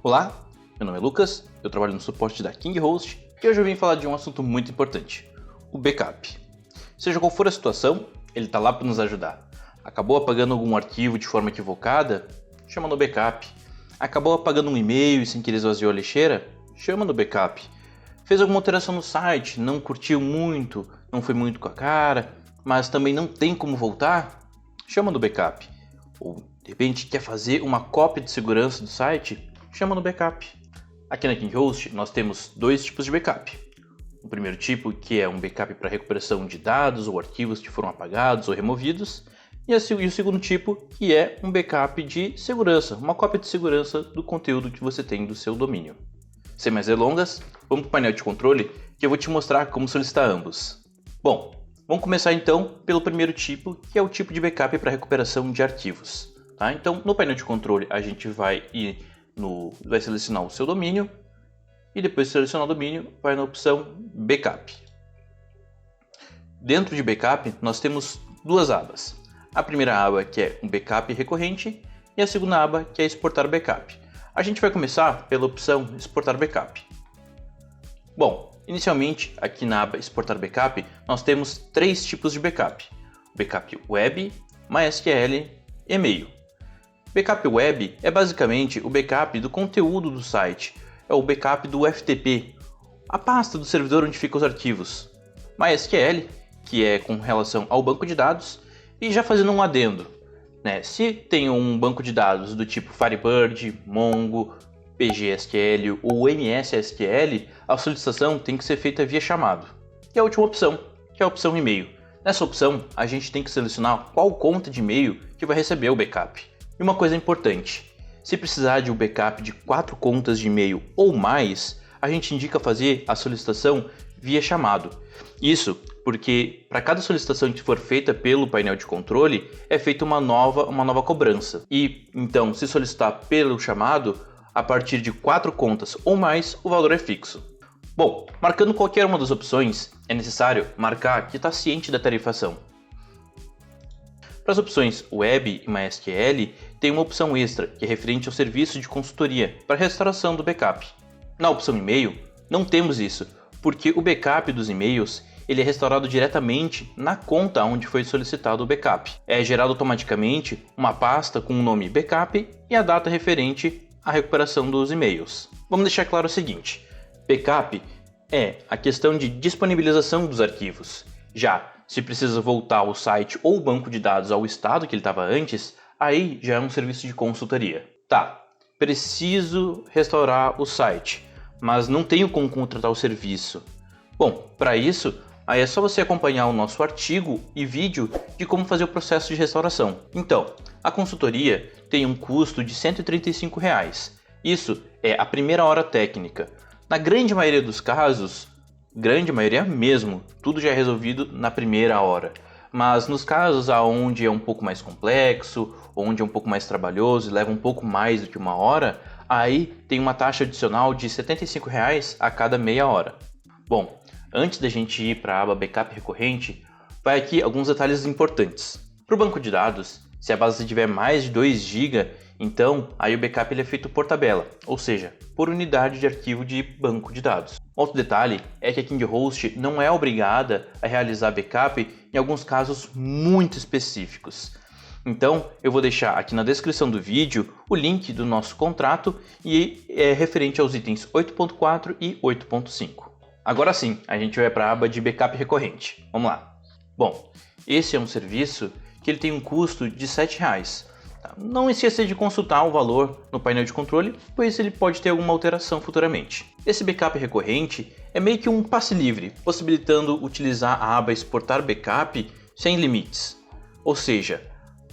Olá, meu nome é Lucas, eu trabalho no suporte da KingHost e hoje eu vim falar de um assunto muito importante, o backup. Seja qual for a situação, ele está lá para nos ajudar. Acabou apagando algum arquivo de forma equivocada? Chama no backup. Acabou apagando um e-mail e sem querer esvaziou a lixeira? Chama no backup. Fez alguma alteração no site, não curtiu muito, não foi muito com a cara, mas também não tem como voltar? Chama no backup. Ou de repente quer fazer uma cópia de segurança do site? Chama no backup. Aqui na KingHost nós temos dois tipos de backup. O primeiro tipo, que é um backup para recuperação de dados ou arquivos que foram apagados ou removidos, e o segundo tipo, que é um backup de segurança, uma cópia de segurança do conteúdo que você tem do seu domínio. Sem mais delongas, vamos para o painel de controle que eu vou te mostrar como solicitar ambos. Bom, vamos começar então pelo primeiro tipo, que é o tipo de backup para recuperação de arquivos. Tá? Então, no painel de controle a gente vai selecionar o seu domínio e depois de selecionar o domínio vai na opção Backup. Dentro de Backup nós temos duas abas. A primeira aba que é um backup recorrente e a segunda aba que é exportar backup. A gente vai começar pela opção exportar backup. Bom, inicialmente aqui na aba exportar backup nós temos três tipos de backup: backup web, MySQL e e-mail. Backup web é basicamente o backup do conteúdo do site, é o backup do FTP, a pasta do servidor onde ficam os arquivos. MySQL, que é com relação ao banco de dados, e já fazendo um adendo, se tem um banco de dados do tipo Firebird, Mongo, PGSQL ou MSSQL, a solicitação tem que ser feita via chamado. E a última opção, que é a opção e-mail. Nessa opção, a gente tem que selecionar qual conta de e-mail que vai receber o backup. E uma coisa importante, se precisar de um backup de 4 contas de e-mail ou mais, a gente indica fazer a solicitação via chamado. Isso porque para cada solicitação que for feita pelo painel de controle, é feita uma nova cobrança. E então, se solicitar pelo chamado, a partir de 4 contas ou mais, o valor é fixo. Bom, marcando qualquer uma das opções, é necessário marcar que está ciente da tarifação. Para as opções Web e MySQL, tem uma opção extra, que é referente ao serviço de consultoria para restauração do backup. Na opção e-mail, não temos isso, porque o backup dos e-mails ele é restaurado diretamente na conta onde foi solicitado o backup. É gerado automaticamente uma pasta com o nome backup e a data referente à recuperação dos e-mails. Vamos deixar claro o seguinte: backup é a questão de disponibilização dos arquivos. Já se precisa voltar o site ou o banco de dados ao estado que ele estava antes, aí já é um serviço de consultoria. Tá, preciso restaurar o site, mas não tenho como contratar o serviço. Bom, para isso, aí é só você acompanhar o nosso artigo e vídeo de como fazer o processo de restauração. Então, a consultoria tem um custo de R$ 135. Isso é a primeira hora técnica. Na grande maioria dos casos, grande maioria mesmo, tudo já é resolvido na primeira hora. Mas nos casos onde é um pouco mais complexo, onde é um pouco mais trabalhoso e leva um pouco mais do que uma hora, aí tem uma taxa adicional de R$ 75 a cada meia hora. Bom, antes da gente ir para a aba Backup recorrente, vai aqui alguns detalhes importantes. Para o banco de dados, se a base tiver mais de 2 GB, então aí o backup ele é feito por tabela, ou seja, por unidade de arquivo de banco de dados. Outro detalhe é que a KingHost não é obrigada a realizar backup em alguns casos muito específicos. Então eu vou deixar aqui na descrição do vídeo o link do nosso contrato e é referente aos itens 8.4 e 8.5. Agora sim, a gente vai para a aba de backup recorrente. Vamos lá. Bom, esse é um serviço que ele tem um custo de R$ 7. Não esqueça de consultar o valor no painel de controle, pois ele pode ter alguma alteração futuramente. Esse backup recorrente é meio que um passe livre, possibilitando utilizar a aba exportar backup sem limites. Ou seja,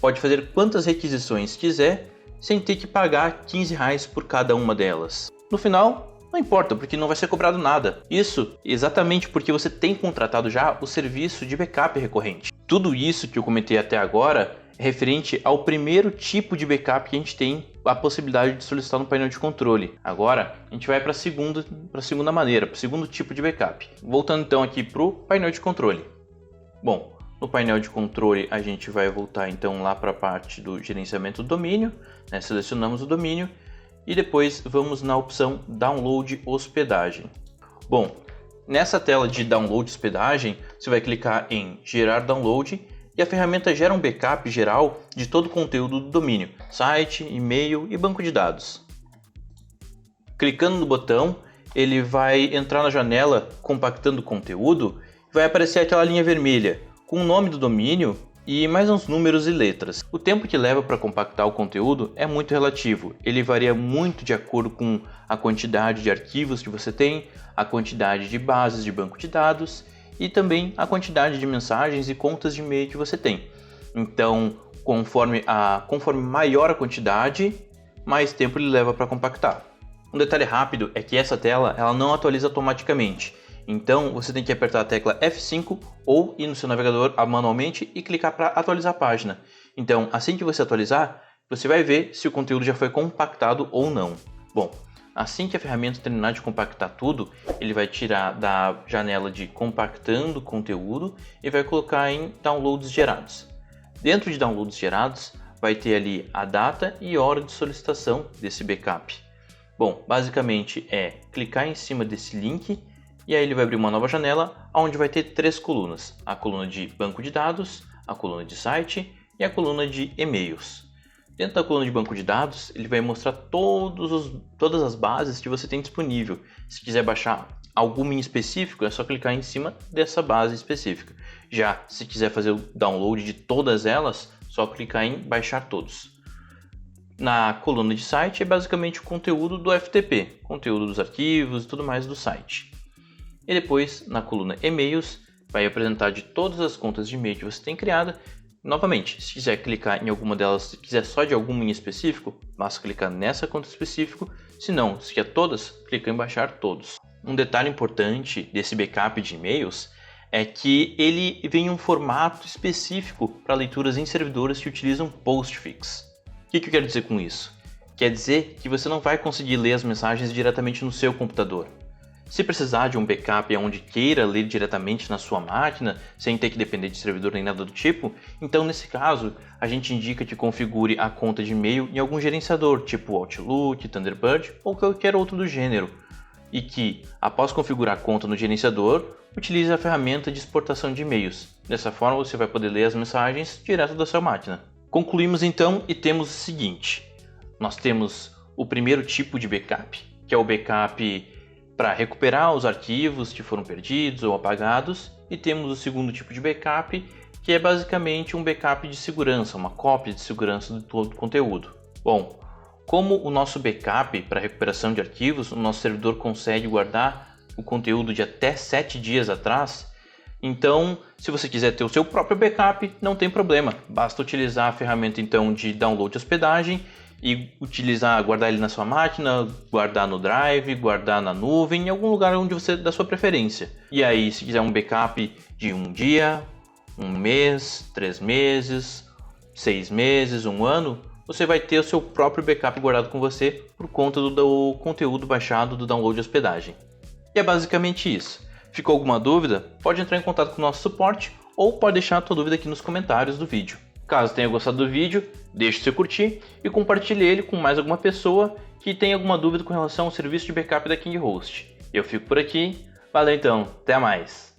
pode fazer quantas requisições quiser sem ter que pagar R$ 15 por cada uma delas. No final, não importa, porque não vai ser cobrado nada. Isso exatamente porque você tem contratado já o serviço de backup recorrente. Tudo isso que eu comentei até agora é referente ao primeiro tipo de backup que a gente tem a possibilidade de solicitar no painel de controle. Agora a gente vai para a segunda maneira, para o segundo tipo de backup. Voltando então aqui para o painel de controle. Bom, no painel de controle a gente vai voltar então lá para a parte do gerenciamento do domínio, selecionamos o domínio e depois vamos na opção Download Hospedagem. Bom, nessa tela de Download Hospedagem, você vai clicar em Gerar Download e a ferramenta gera um backup geral de todo o conteúdo do domínio, site, e-mail e banco de dados. Clicando no botão, ele vai entrar na janela compactando o conteúdo e vai aparecer aquela linha vermelha com o nome do domínio e mais uns números e letras. O tempo que leva para compactar o conteúdo é muito relativo, ele varia muito de acordo com a quantidade de arquivos que você tem, a quantidade de bases de banco de dados e também a quantidade de mensagens e contas de e-mail que você tem. Então, conforme maior a quantidade, mais tempo ele leva para compactar. Um detalhe rápido é que essa tela ela não atualiza automaticamente. Então você tem que apertar a tecla F5 ou ir no seu navegador manualmente e clicar para atualizar a página. Então assim que você atualizar, você vai ver se o conteúdo já foi compactado ou não. Bom, assim que a ferramenta terminar de compactar tudo, ele vai tirar da janela de compactando conteúdo e vai colocar em downloads gerados. Dentro de downloads gerados vai ter ali a data e hora de solicitação desse backup. Bom, basicamente é clicar em cima desse link e aí ele vai abrir uma nova janela onde vai ter 3 colunas. A coluna de banco de dados, a coluna de site e a coluna de e-mails. Dentro da coluna de banco de dados, ele vai mostrar todas as bases que você tem disponível. Se quiser baixar alguma em específico, é só clicar em cima dessa base específica. Já se quiser fazer o download de todas elas, só clicar em baixar todos. Na coluna de site é basicamente o conteúdo do FTP, conteúdo dos arquivos e tudo mais do site. E depois, na coluna e-mails, vai apresentar de todas as contas de e-mail que você tem criada. Novamente, se quiser clicar em alguma delas, se quiser só de alguma em específico, basta clicar nessa conta específica. Se não, se quer todas, clica em baixar todos. Um detalhe importante desse backup de e-mails é que ele vem em um formato específico para leituras em servidores que utilizam postfix. O que eu quero dizer com isso? Quer dizer que você não vai conseguir ler as mensagens diretamente no seu computador. Se precisar de um backup onde queira ler diretamente na sua máquina, sem ter que depender de servidor nem nada do tipo, então nesse caso a gente indica que configure a conta de e-mail em algum gerenciador, tipo Outlook, Thunderbird ou qualquer outro do gênero, e que, após configurar a conta no gerenciador, utilize a ferramenta de exportação de e-mails. Dessa forma você vai poder ler as mensagens direto da sua máquina. Concluímos então e temos o seguinte: nós temos o primeiro tipo de backup, que é o backup para recuperar os arquivos que foram perdidos ou apagados, e temos o segundo tipo de backup, que é basicamente um backup de segurança, uma cópia de segurança de todo o conteúdo. Bom, como o nosso backup para recuperação de arquivos, o nosso servidor consegue guardar o conteúdo de até 7 dias atrás, então se você quiser ter o seu próprio backup, não tem problema, basta utilizar a ferramenta então de download hospedagem e guardar ele na sua máquina, guardar no Drive, guardar na nuvem, em algum lugar onde você da sua preferência. E aí, se quiser um backup de 1 dia, 1 mês, 3 meses, 6 meses, 1 ano, você vai ter o seu próprio backup guardado com você por conta do conteúdo baixado do download hospedagem. E é basicamente isso. Ficou alguma dúvida? Pode entrar em contato com o nosso suporte ou pode deixar a sua dúvida aqui nos comentários do vídeo. Caso tenha gostado do vídeo, deixe seu curtir e compartilhe ele com mais alguma pessoa que tenha alguma dúvida com relação ao serviço de backup da KingHost. Eu fico por aqui, valeu então, até mais!